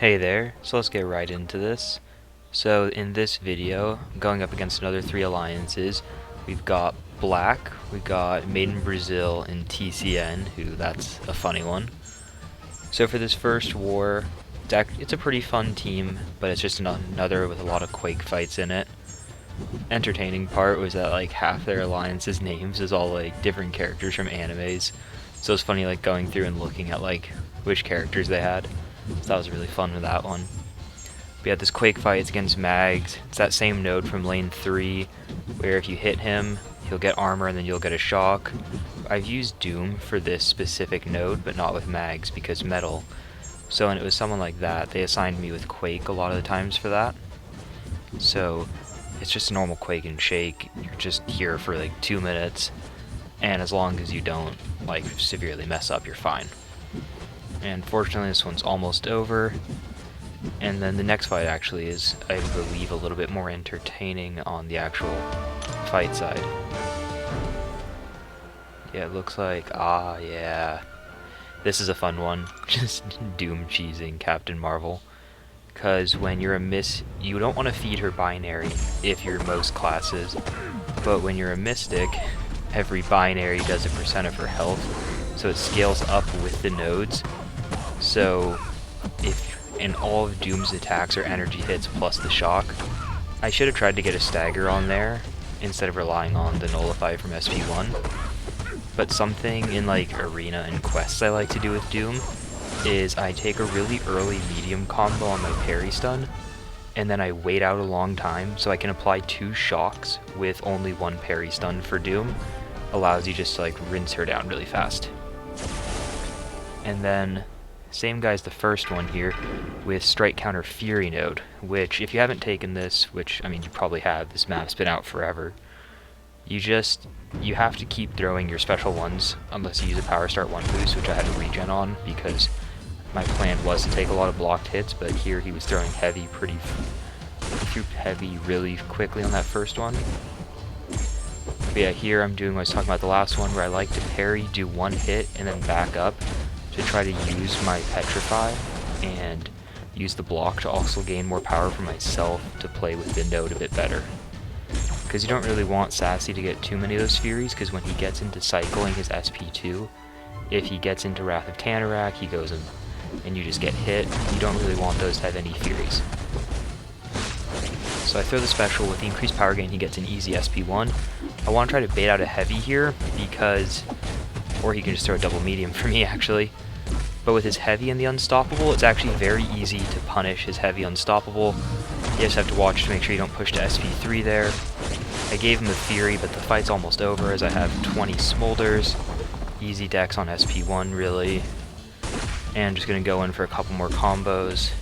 Hey there, so let's get right into this. So in this video, going up against another three alliances, we've got Black, we've got Made in Brazil, and TCN, who that's a funny one. So for this first war, it's a pretty fun team, but it's just another with a lot of Quake fights in it. Entertaining part was that like half their alliance's names is all like different characters from animes. So it's funny like going through and looking at like which characters they had. So that was really fun with that one. We had this Quake fight, it's against Mags. It's that same node from lane 3, where if you hit him, he'll get armor and then you'll get a shock. I've used Doom for this specific node, but not with Mags because metal. So when it was someone like that, they assigned me with Quake a lot of the times for that. So it's just a normal Quake and Shake. You're just here for like 2 minutes, and as long as you don't like severely mess up, you're fine. And fortunately this one's almost over. And then the next fight actually is, I believe, a little bit more entertaining on the actual fight side. Yeah, it looks like, yeah. This is a fun one. Just Doom cheesing Captain Marvel. Because when you're a you don't want to feed her binary if you're most classes. But when you're a Mystic, every binary does a percent of her health. So it scales up with the nodes. So and all of Doom's attacks are energy hits plus the shock. I should have tried to get a stagger on there instead of relying on the nullify from SP1. But something in like arena and quests I like to do with Doom is I take a really early medium combo on my parry stun, and then I wait out a long time so I can apply 2 shocks with only 1 parry stun for Doom. Allows you just to like rinse her down really fast. And then same guy as the first one here with Strike Counter Fury node, which if you haven't taken this, which I mean you probably have, this map's been out forever, you have to keep throwing your special ones unless you use a Power Start 1 boost, which I had to regen on because my plan was to take a lot of blocked hits, but here he was throwing heavy pretty heavy really quickly on that first one. But yeah, here I'm doing what I was talking about the last one, where I like to parry, do 1 hit, and then back up to try to use my Petrify and use the block to also gain more power for myself to play with the node a bit better. Because you don't really want Sassy to get too many of those Furies, because when he gets into cycling his SP2, if he gets into Wrath of Tanarak, he goes in and you just get hit. You don't really want those to have any Furies. So I throw the special with the increased power gain, he gets an easy SP1. I want to try to bait out a heavy here because, or he can just throw a double medium for me actually. But with his heavy and the unstoppable, it's actually very easy to punish his heavy unstoppable. You just have to watch to make sure you don't push to SP3 there. I gave him the Fury, but the fight's almost over as I have 20 Smolders. Easy dex on SP1 really. And just gonna go in for a couple more combos.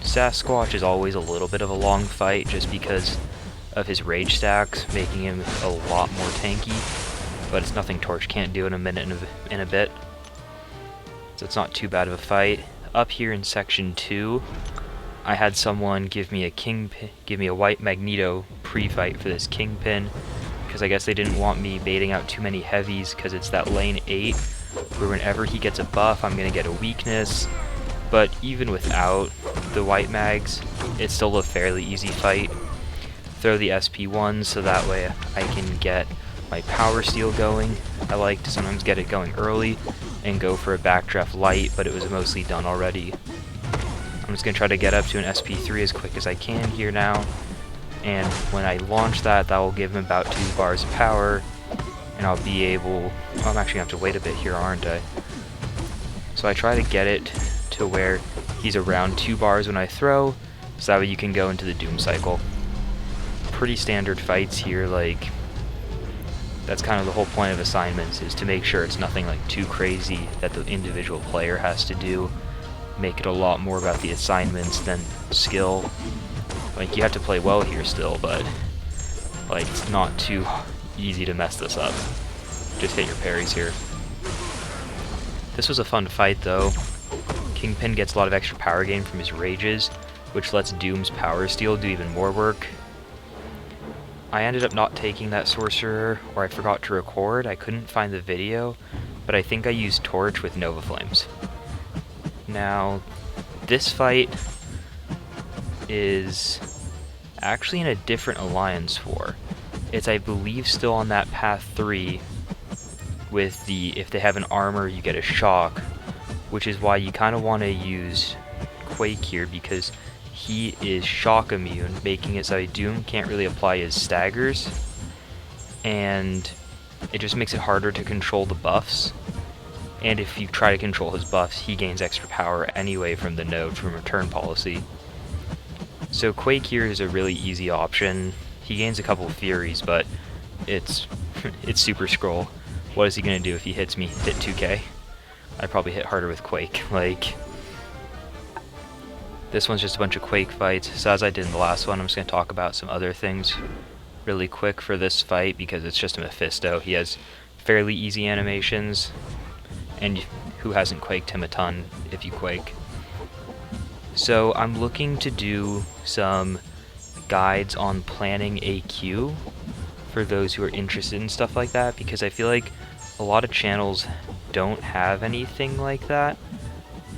Sasquatch is always a little bit of a long fight just because of his rage stacks, making him a lot more tanky. But it's nothing Torch can't do in a minute and a bit. So it's not too bad of a fight. Up here in section 2, I had someone give me a white Magneto pre-fight for this Kingpin, because I guess they didn't want me baiting out too many heavies, because it's that lane 8, where whenever he gets a buff, I'm going to get a weakness. But even without the white mags, it's still a fairly easy fight. Throw the SP1 so that way I can get my power steal going. I like to sometimes get it going early and go for a backdraft light, but it was mostly done already. I'm just going to try to get up to an SP3 as quick as I can here now, and when I launch that will give him about 2 bars of power, and I'll be able, I'm actually going to have to wait a bit here, aren't I? So I try to get it to where he's around 2 bars when I throw, so that way you can go into the Doom cycle. Pretty standard fights here, like, that's kind of the whole point of assignments, is to make sure it's nothing like too crazy that the individual player has to do. Make it a lot more about the assignments than skill. Like, you have to play well here still, but like it's not too easy to mess this up. Just hit your parries here. This was a fun fight though. Kingpin gets a lot of extra power gain from his rages, which lets Doom's power steal do even more work. I ended up not taking that sorcerer, or I forgot to record. I couldn't find the video, but I think I used Torch with Nova Flames. Now, this fight is actually in a different alliance war. It's, I believe, still on that path 3 with the, if they have an armor, you get a shock, which is why you kind of want to use Quake here, because he is shock immune, making it so Doom can't really apply his staggers, and it just makes it harder to control the buffs. And if you try to control his buffs, he gains extra power anyway from the node from return policy. So Quake here is a really easy option. He gains a couple of Furies, but it's Super Scroll. What is he gonna do if he hits me? Hit 2k? I'd probably hit harder with Quake. Like, this one's just a bunch of Quake fights. So as I did in the last one, I'm just gonna talk about some other things really quick for this fight because it's just a Mephisto. He has fairly easy animations, and who hasn't quaked him a ton if you quake? So I'm looking to do some guides on planning AQ for those who are interested in stuff like that, because I feel like a lot of channels don't have anything like that.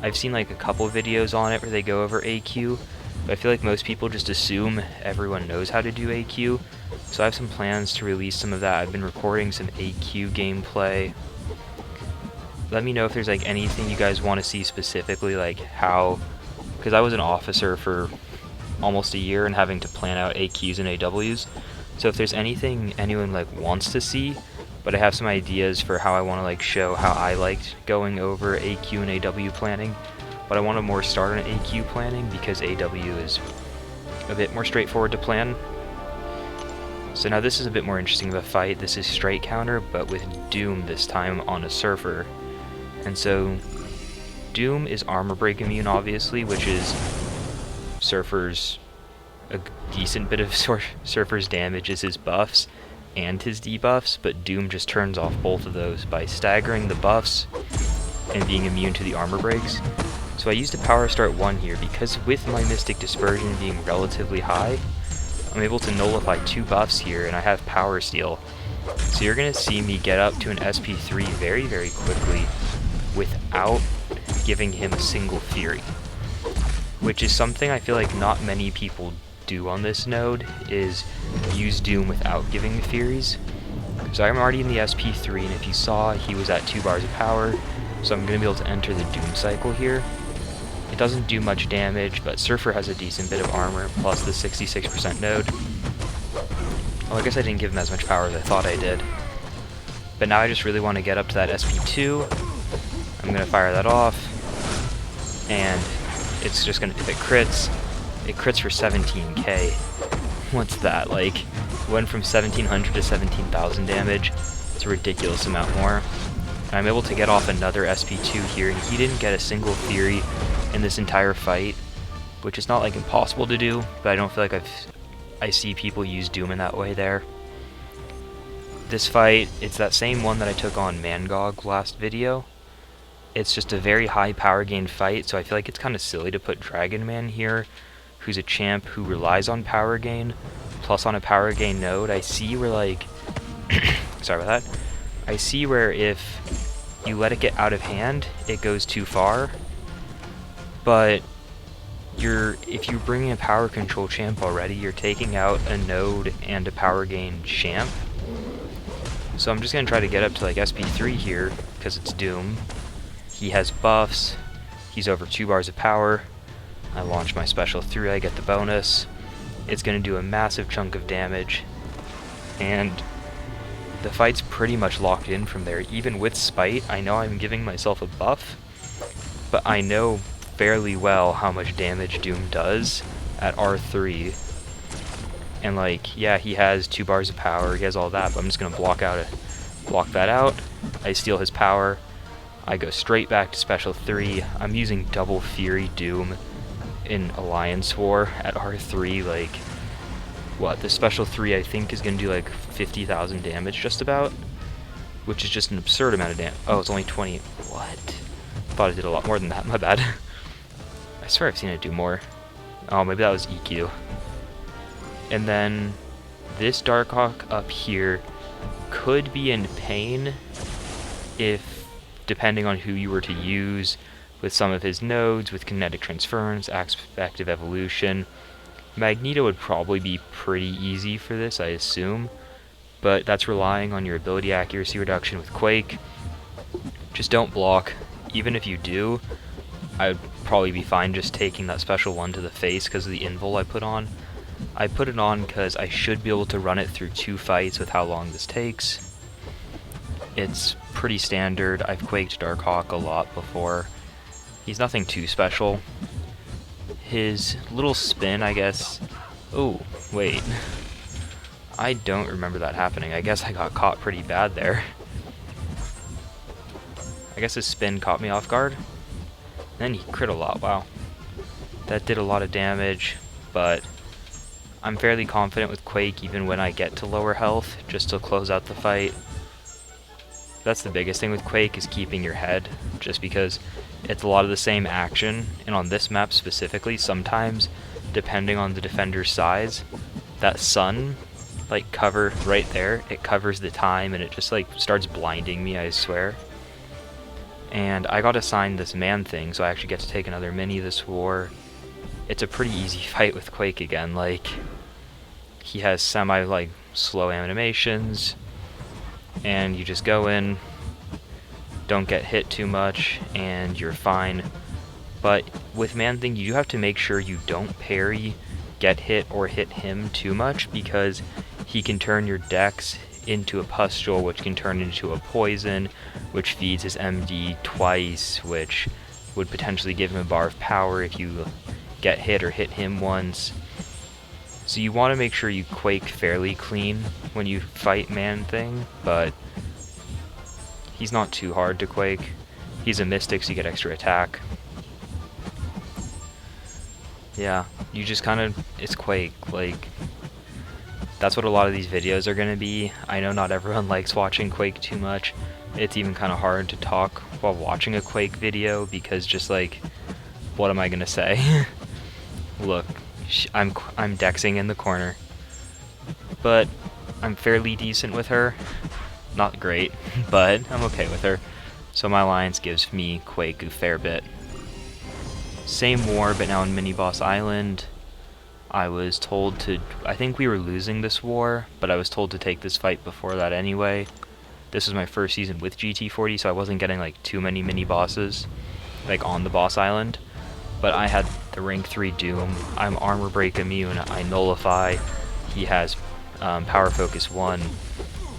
I've seen like a couple videos on it where they go over AQ, but I feel like most people just assume everyone knows how to do AQ. So I have some plans to release some of that. I've been recording some AQ gameplay. Let me know if there's like anything you guys want to see specifically, like how, because I was an officer for almost a year and having to plan out AQs and AWs. So if there's anything anyone like wants to see, but I have some ideas for how I want to like show how I liked going over AQ and AW planning, but I want to more start on AQ planning because AW is a bit more straightforward to plan. So now this is a bit more interesting of a fight. This is straight counter, but with Doom this time on a Surfer. And so Doom is armor break immune, obviously, which is Surfer's a decent bit of Surfer's damage is his buffs and his debuffs, but Doom just turns off both of those by staggering the buffs and being immune to the armor breaks. So I used a power start 1 here because with my Mystic Dispersion being relatively high, I'm able to nullify 2 buffs here, and I have Power Steal. So you're going to see me get up to an SP3 very, very quickly without giving him a single Fury, which is something I feel like not many people do on this node, is use Doom without giving the Furies. So I'm already in the SP3, and if you saw, he was at 2 bars of power, so I'm going to be able to enter the Doom cycle here. It doesn't do much damage, but Surfer has a decent bit of armor, plus the 66% node. Well, I guess I didn't give him as much power as I thought I did. But now I just really want to get up to that SP2. I'm going to fire that off, and it's just going to, if it crits for 17k. What's that? Like, went from 1700 to 17,000 damage. It's a ridiculous amount more. And I'm able to get off another SP2 here, and he didn't get a single Fury in this entire fight, which is not like impossible to do, but I don't feel like I see people use Doom in that way there. This fight, it's that same one that I took on Mangog last video. It's just a very high power gain fight, so I feel like it's kind of silly to put Dragon Man here, who's a champ who relies on power gain, plus on a power gain node. I see where like, sorry about that, I see where if you let it get out of hand, it goes too far, but if you bring in a power control champ already, you're taking out a node and a power gain champ. So I'm just going to try to get up to like SP3 here, because it's Doom. He has buffs, he's over 2 bars of power. I launch my special 3, I get the bonus. It's going to do a massive chunk of damage, and the fight's pretty much locked in from there. Even with Spite, I know I'm giving myself a buff, but I know fairly well how much damage Doom does at R3. And like, yeah, he has 2 bars of power, he has all that, but I'm just going to block that out. I steal his power. I go straight back to special 3. I'm using double Fury Doom in Alliance War at R3. Like, what, the special 3 I think is going to do like 50,000 damage just about, which is just an absurd amount of damage. Oh, it's only 20. What? I thought it did a lot more than that, my bad. I swear I've seen it do more. Oh, maybe that was EQ. And then this Darkhawk up here could be in pain if, depending on who you were to use, with some of his nodes, with kinetic transference, active evolution. Magneto would probably be pretty easy for this, I assume, but that's relying on your ability accuracy reduction with Quake. Just don't block. Even if you do, I would probably be fine just taking that special one to the face because of the invul I put on. I put it on because I should be able to run it through 2 fights with how long this takes. It's pretty standard. I've quaked Darkhawk a lot before. He's nothing too special. His little spin, I guess... Oh, wait. I don't remember that happening. I guess I got caught pretty bad there. I guess his spin caught me off guard. Then he crit a lot, wow. That did a lot of damage, but I'm fairly confident with Quake even when I get to lower health, just to close out the fight. That's the biggest thing with Quake, is keeping your head, just because it's a lot of the same action, and on this map specifically, sometimes, depending on the defender's size, that sun, like, cover right there, it covers the time, and it just, like, starts blinding me, I swear. And I got assigned this man thing, so I actually get to take another mini this war. It's a pretty easy fight with Quake again, like, he has semi, like, slow animations, and you just go in, don't get hit too much, and you're fine. But with Man-Thing, you do have to make sure you don't parry, get hit, or hit him too much, because he can turn your Dex into a pustule, which can turn into a poison, which feeds his MD twice, which would potentially give him a bar of power if you get hit or hit him once. So you want to make sure you Quake fairly clean when you fight Man-Thing, but he's not too hard to Quake. He's a Mystic, so you get extra attack. Yeah, you just kind of, it's Quake, like, that's what a lot of these videos are going to be. I know not everyone likes watching Quake too much. It's even kind of hard to talk while watching a Quake video, because just like, what am I going to say? Look, I'm dexing in the corner, but I'm fairly decent with her. Not great, but I'm okay with her. So my alliance gives me Quake a fair bit. Same war, but now in Mini Boss Island. I was told to, I think we were losing this war, but I was told to take this fight before that anyway. This was my first season with GT40, so I wasn't getting like too many mini bosses, like on the boss island. But I had the rank 3 Doom, I'm armor break immune, I nullify, he has power focus 1.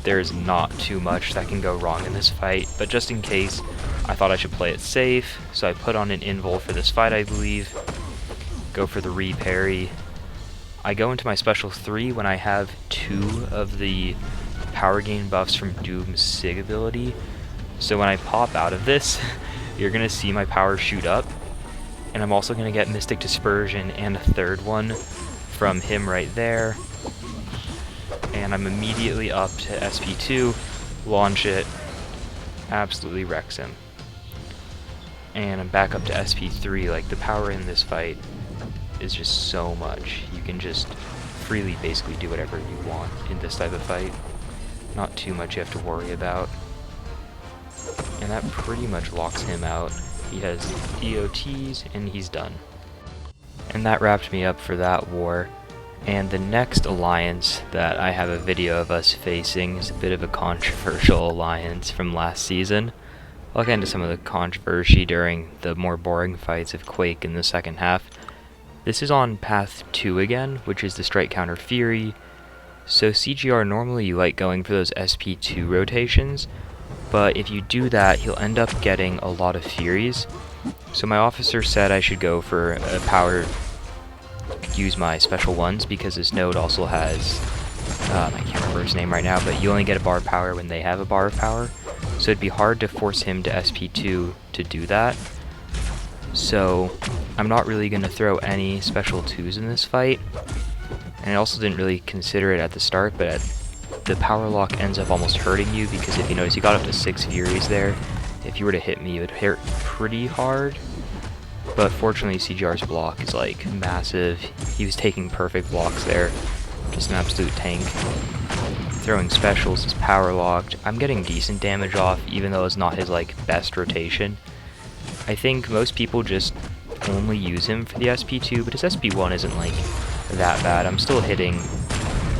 There's not too much that can go wrong in this fight, but just in case, I thought I should play it safe, so I put on an invul for this fight, I believe. Go for the re-parry. I go into my special 3 when I have 2 of the power gain buffs from Doom's SIG ability. So when I pop out of this, you're going to see my power shoot up. And I'm also going to get Mystic Dispersion and a 3rd one from him right there. And I'm immediately up to SP2, launch it, absolutely wrecks him. And I'm back up to SP3, like the power in this fight is just so much. You can just freely basically do whatever you want in this type of fight. Not too much you have to worry about. And that pretty much locks him out. He has EOTs and he's done. And that wrapped me up for that war. And the next alliance that I have a video of us facing is a bit of a controversial alliance from last season. I'll get into some of the controversy during the more boring fights of Quake in the second half. This is on path 2 again, which is the Strike Counter Fury. So CGR, normally you like going for those SP2 rotations, but if you do that, he'll end up getting a lot of Furies. So my officer said I should go for a power, use my special ones, because this node also has, I can't remember his name right now, but you only get a bar of power when they have a bar of power. So it'd be hard to force him to SP2 to do that. So I'm not really going to throw any special 2s in this fight. And I also didn't really consider it at the start, but the power lock ends up almost hurting you, because if you notice, you got up to 6 Furies there. If you were to hit me, it would hurt pretty hard. But fortunately, CGR's block is like massive. He was taking perfect blocks there. Just an absolute tank. Throwing specials is power locked. I'm getting decent damage off, even though it's not his like best rotation. I think most people just only use him for the SP2, but his SP1 isn't like that bad. I'm still hitting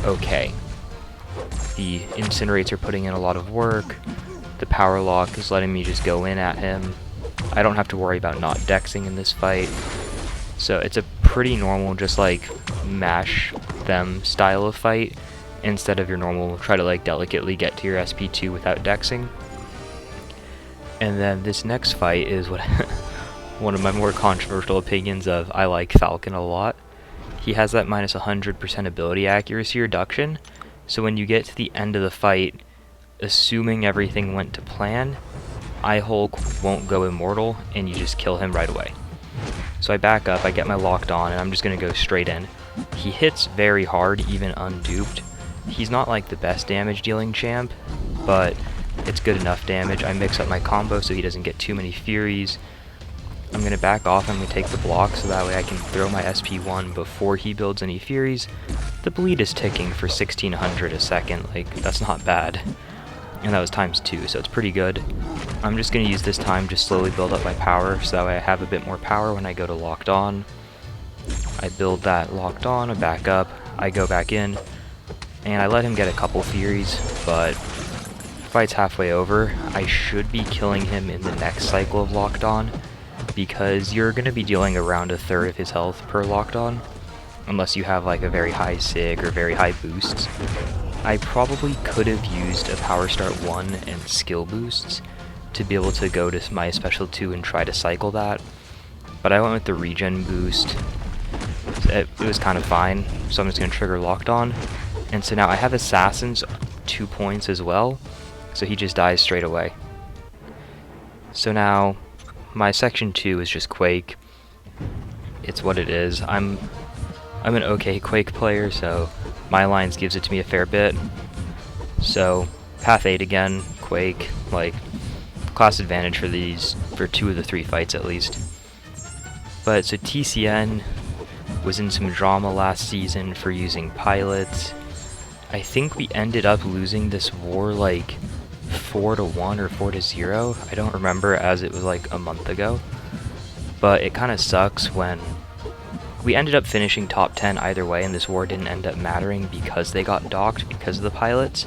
okay. The incinerates are putting in a lot of work. The power lock is letting me just go in at him. I don't have to worry about not dexing in this fight. So it's a pretty normal, just like mash them style of fight, instead of your normal try to like delicately get to your SP2 without dexing. And then this next fight is what one of my more controversial opinions of. I like Falcon a lot. He has that minus 100% ability accuracy reduction, so when you get to the end of the fight, assuming everything went to plan, iHulk won't go immortal and you just kill him right away. So I back up, I get my locked on, and I'm just going to go straight in. He hits very hard, even unduped. He's not like the best damage dealing champ, but it's good enough damage. I mix up my combo so he doesn't get too many Furies. I'm going to back off, I'm going to take the block so that way I can throw my SP1 before he builds any Furies. The bleed is ticking for 1600 a second, like that's not bad. And that was ×2, so it's pretty good. I'm just going to use this time to slowly build up my power so that way I have a bit more power when I go to locked on. I build that locked on, I back up, I go back in, and I let him get a couple Furies, but fight's halfway over. I should be killing him in the next cycle of locked on, because you're going to be dealing around a third of his health per locked on, unless you have like a very high sig or very high boosts. I probably could have used a Power Start 1 and skill boosts to be able to go to my Special 2 and try to cycle that, but I went with the regen boost. It was kind of fine, so I'm just going to trigger locked on, and so now I have Assassin's 2 points as well, so he just dies straight away. So now my section 2 is just Quake. It's what it is. I'm an okay Quake player, so my Alliance gives it to me a fair bit. So Path 8 again, Quake, like class advantage for these, for 2 of the 3 fights at least. But so TCN was in some drama last season for using pilots. I think we ended up losing this war like 4-1 or 4-0. I don't remember, as it was like a month ago. But it kind of sucks when we ended up finishing top 10 either way, and this war didn't end up mattering because they got docked because of the pilots.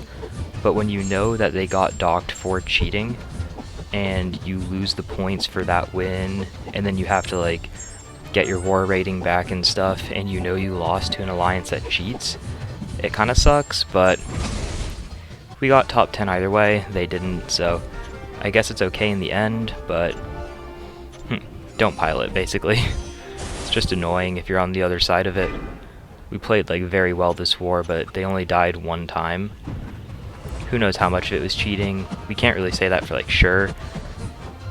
But when you know that they got docked for cheating, and you lose the points for that win, and then you have to like get your war rating back and stuff, and you know you lost to an alliance that cheats, it kind of sucks. But we got top 10 either way, they didn't, so I guess it's okay in the end, but don't pilot, basically. It's just annoying if you're on the other side of it. We played like very well this war, but they only died 1 time. Who knows how much of it was cheating? We can't really say that for like sure,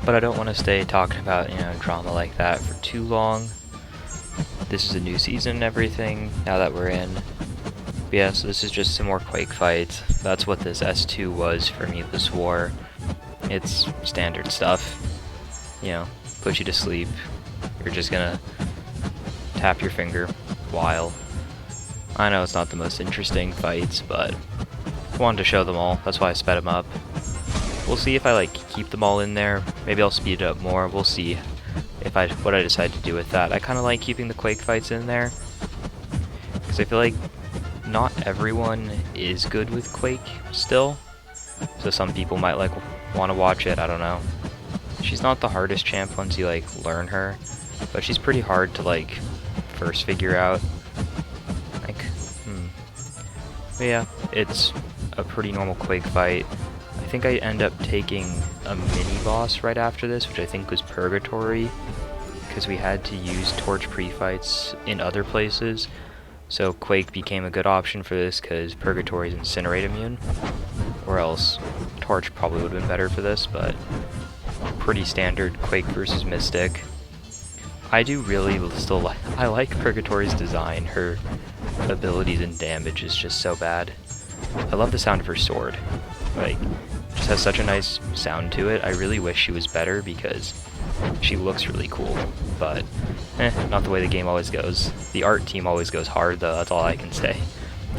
but I don't want to stay talking about, you know, drama like that for too long. This is a new season and everything, now that we're in. But yeah, so this is just some more Quake fights. That's what this S2 was for me this war. It's standard stuff. You know, put you to sleep. You're just gonna tap your finger while. I know it's not the most interesting fights, but I wanted to show them all. That's why I sped them up. We'll see if I like keep them all in there. Maybe I'll speed it up more. We'll see if what I decide to do with that. I kind of like keeping the Quake fights in there because I feel like not everyone is good with Quake still. So some people might like want to watch it. I don't know. She's not the hardest champ once you like learn her, but she's pretty hard to like first figure out. Like, But yeah, it's a pretty normal Quake fight. I think I end up taking a mini boss right after this, which I think was Purgatory, because we had to use Torch pre-fights in other places. So Quake became a good option for this because Purgatory is Incinerate immune, or else Torch probably would have been better for this, but pretty standard Quake versus Mystic. I do really still like, I like Purgatory's design. Her abilities and damage is just so bad. I love the sound of her sword. Like, just has such a nice sound to it. I really wish she was better because she looks really cool, but not the way the game always goes. The art team always goes hard though, that's all I can say.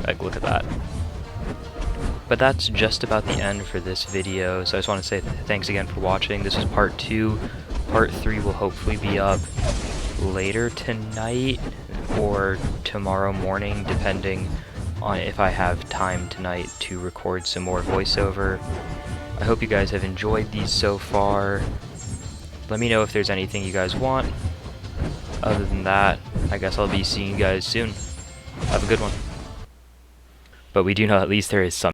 Like, look at that. But that's just about the end for this video, so I just want to say thanks again for watching. This was part 2 Part 3 will hopefully be up later tonight or tomorrow morning, depending on if I have time tonight to record some more voiceover. I hope you guys have enjoyed these so far. Let me know if there's anything you guys want. Other than that, I guess I'll be seeing you guys soon. Have a good one. But we do know at least there is some